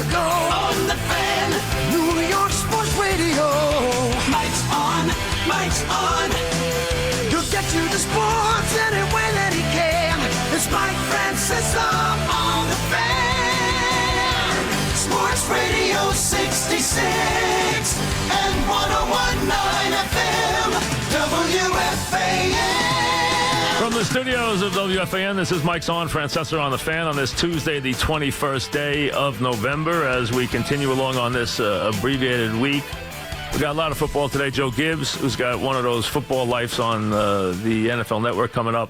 you go. On the Fan, New York Sports Radio. Mike's on, Mike's on. He'll get you the sports any way that he can. It's Mike Francesa on the Fan. Sports Radio 66 and 101.9 FM, WFAN. From the studios of WFAN, this is Mike's on, Francesa on the Fan on this Tuesday, the 21st day of November, as we continue along on this abbreviated week. We got a lot of football today. Joe Gibbs, who's got one of those football lives on the NFL Network coming up.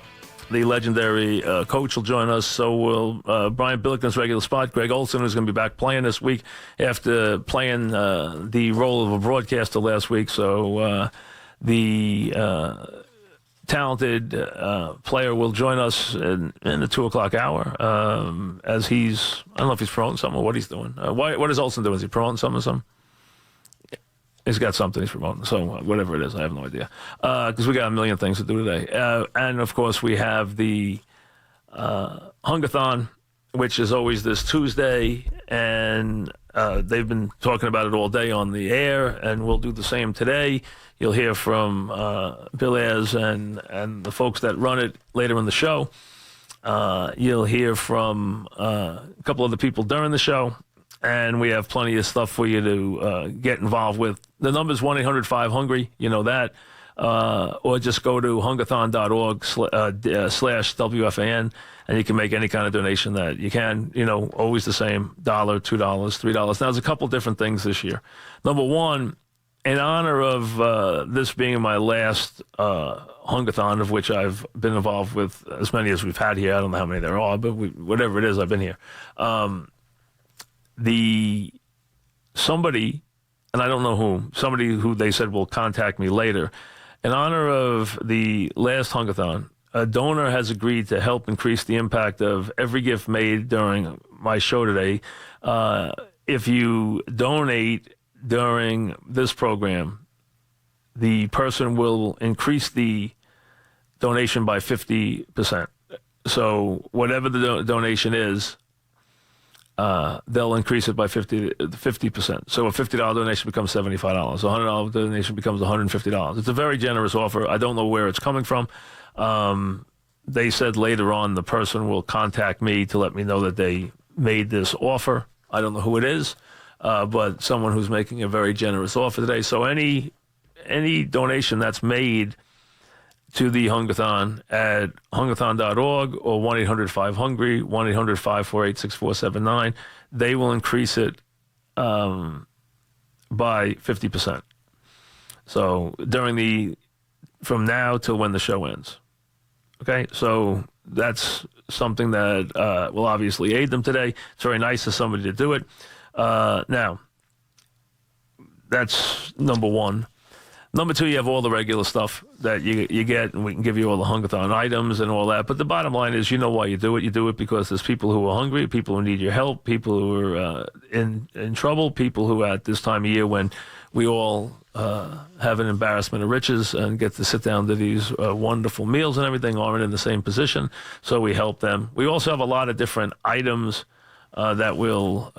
The legendary coach will join us. So will Brian Billiken's regular spot. Greg Olson, who's going to be back playing this week after playing the role of a broadcaster last week. So the talented player will join us in the 2 o'clock hour as he's, I don't know if he's promoting something or what he's doing. What is Olson doing? Is he promoting something? He's got something he's promoting. So whatever it is, I have no idea. Because we got a million things to do today. And, of course, we have the hungerthon, which is always this Tuesday. And they've been talking about it all day on the air, and we'll do the same today. You'll hear from Bill Ayers and the folks that run it later in the show. You'll hear from a couple other people during the show, and we have plenty of stuff for you to get involved with. The number's 1-800-5-HUNGRY, you know that, or just go to hungerthon.org/WFAN, and you can make any kind of donation that you can, always the same, $1, $2, $3. Now, there's a couple different things this year. Number one, in honor of this being my last hungerthon, of which I've been involved with as many as we've had here. I don't know how many there are, but whatever it is, I've been here. Somebody, and I don't know who, somebody who they said will contact me later, in honor of the last hungerthon, a donor has agreed to help increase the impact of every gift made during my show today. If you donate during this program, the person will increase the donation by 50%. So whatever the donation is, they'll increase it by 50%. So a $50 donation becomes $75. A $100 donation becomes $150. It's a very generous offer. I don't know where it's coming from. They said later on the person will contact me to let me know that they made this offer. I don't know who it is. But someone who's making a very generous offer today. So any donation that's made to the hungerthon at hungerthon.org or 1-800-5-HUNGRY, 1-800-548-6479, they will increase it by 50%. So from now till when the show ends. Okay, so that's something that will obviously aid them today. It's very nice of somebody to do it. Now, that's number one. Number two, you have all the regular stuff that you get, and we can give you all the hungerthon items and all that. But the bottom line is, you know why you do it. You do it because there's people who are hungry, people who need your help, people who are in trouble, people who at this time of year when we all have an embarrassment of riches and get to sit down to these wonderful meals and everything aren't in the same position. So we help them. We also have a lot of different items that will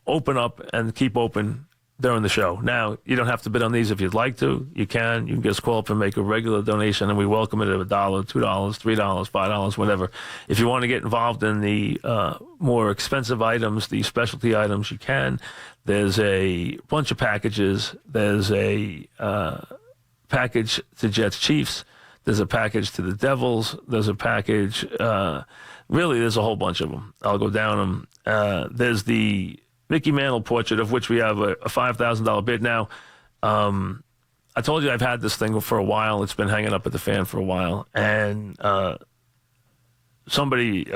open up and keep open during the show. Now, you don't have to bid on these if you'd like to. You can just call up and make a regular donation, and we welcome it at $1, $2, $3, $5, whatever. If you want to get involved in the more expensive items, the specialty items, you can. There's a bunch of packages. There's a package to Jets Chiefs. There's a package to the Devils. There's a package, really, there's a whole bunch of them. I'll go down them. There's the Mickey Mantle portrait, of which we have a $5,000 bid now. I told you I've had this thing for a while. It's been hanging up at the Fan for a while. And somebody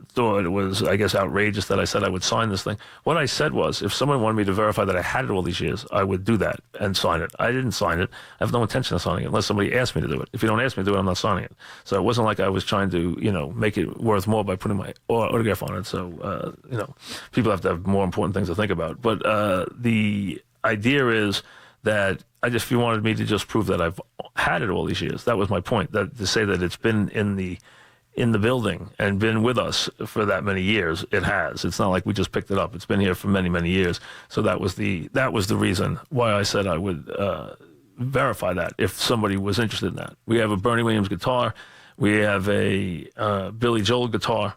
thought it was, I guess, outrageous that I said I would sign this thing. What I said was, if someone wanted me to verify that I had it all these years, I would do that and sign it. I didn't sign it. I have no intention of signing it unless somebody asked me to do it. If you don't ask me to do it, I'm not signing it. So it wasn't like I was trying to, make it worth more by putting my autograph on it. So, people have to have more important things to think about. But the idea is that if you wanted me to just prove that I've had it all these years, that was my point. That to say that it's been in the in the building and been with us for that many years. It has. It's not like we just picked it up. It's been here for many, many years. So that was the reason why I said I would verify that if somebody was interested in that. We have a Bernie Williams guitar. We have a Billy Joel guitar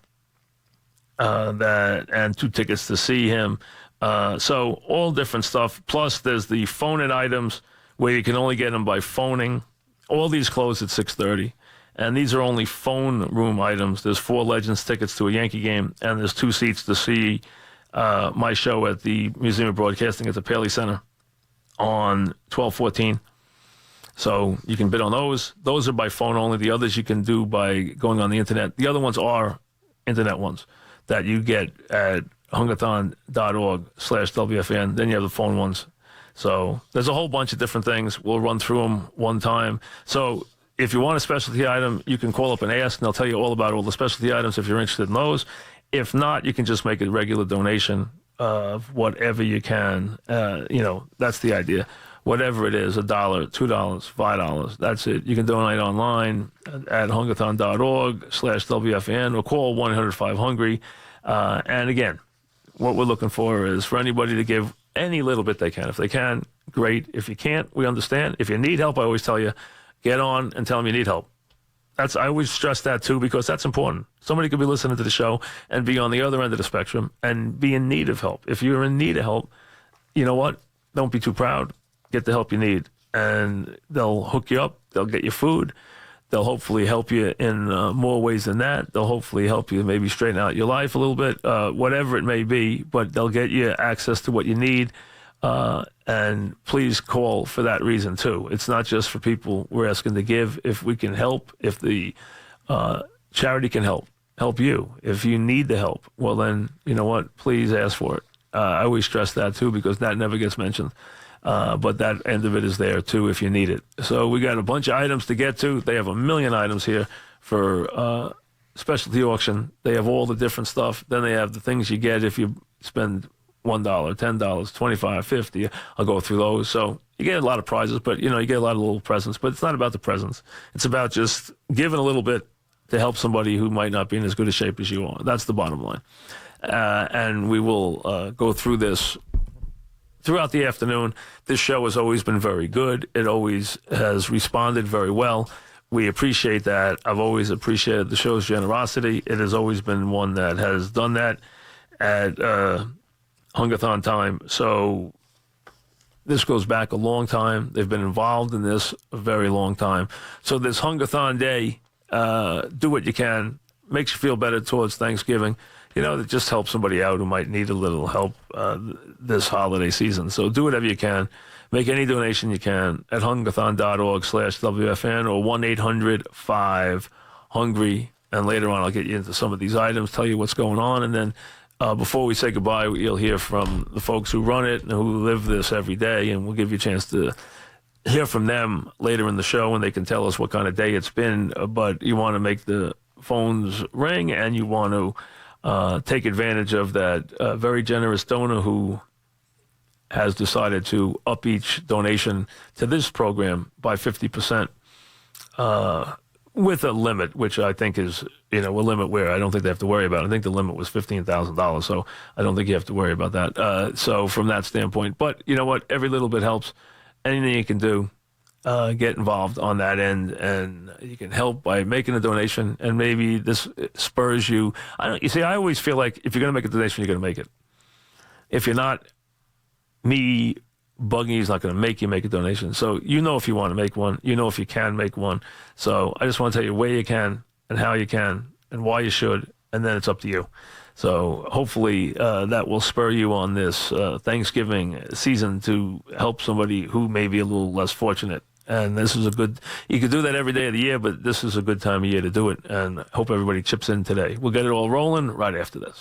and 2 tickets to see him. So all different stuff. Plus, there's the phone-in items where you can only get them by phoning. All these close at 6:30. And these are only phone room items. There's 4 Legends tickets to a Yankee game, and there's 2 seats to see my show at the Museum of Broadcasting at the Paley Center on 12/14. So you can bid on those. Those are by phone only. The others you can do by going on the internet. The other ones are internet ones that you get at hungerthon.org/WFAN. Then you have the phone ones. So there's a whole bunch of different things. We'll run through them one time. So if you want a specialty item, you can call up and ask, and they'll tell you all about all the specialty items if you're interested in those. If not, you can just make a regular donation of whatever you can. That's the idea. Whatever it is, $1, $2, $5, that's it. You can donate online at hungerthon.org/WFAN or call 1-800-5-HUNGRY. And again, what we're looking for is for anybody to give any little bit they can. If they can, great. If you can't, we understand. If you need help, I always tell you, get on and tell them you need help. I always stress that too, because that's important. Somebody could be listening to the show and be on the other end of the spectrum and be in need of help. If you're in need of help, you know what? Don't be too proud. Get the help you need, and they'll hook you up. They'll get you food. They'll hopefully help you in more ways than that. They'll hopefully help you maybe straighten out your life a little bit, whatever it may be, but they'll get you access to what you need. And please call for that reason too. It's not just for people we're asking to give. If we can help, if the charity can help you, if you need the help, well then, you know what, please ask for it. I always stress that too, because that never gets mentioned. But that end of it is there too if you need it. So we got a bunch of items to get to. They have a million items here for specialty auction. They have all the different stuff. Then they have the things you get if you spend $1, $10, $25, $50. I'll go through those. So you get a lot of prizes, but you get a lot of little presents. But it's not about the presents. It's about just giving a little bit to help somebody who might not be in as good a shape as you are. That's the bottom line. And we will go through this throughout the afternoon. This show has always been very good. It always has responded very well. We appreciate that. I've always appreciated the show's generosity. It has always been one that has done that at Hungerthon time. So this goes back a long time. They've been involved in this a very long time. So this Hungerthon Day, do what you can. Makes you feel better towards Thanksgiving. It just helps somebody out who might need a little help this holiday season. So do whatever you can. Make any donation you can at hungerthon.org/WFN or 1-800-5-HUNGRY. And later on, I'll get you into some of these items, tell you what's going on. And then before we say goodbye, you'll hear from the folks who run it and who live this every day. And we'll give you a chance to hear from them later in the show, and they can tell us what kind of day it's been. But you want to make the phones ring, and you want to take advantage of that very generous donor who has decided to up each donation to this program by 50% with a limit, which I think is, a limit where I don't think they have to worry about. I think the limit was $15,000, so I don't think you have to worry about that. So from that standpoint, but you know what? Every little bit helps. Anything you can do, get involved on that end, and you can help by making a donation, and maybe this spurs you. I always feel like if you're going to make a donation, you're going to make it. If you're not, me bugging you is not going to make you make a donation. So if you want to make one, if you can make one. So I just want to tell you where you can and how you can and why you should, and then it's up to you. So hopefully that will spur you on this Thanksgiving season to help somebody who may be a little less fortunate. And this is you could do that every day of the year, but this is a good time of year to do it. And hope everybody chips in today. We'll get it all rolling right after this.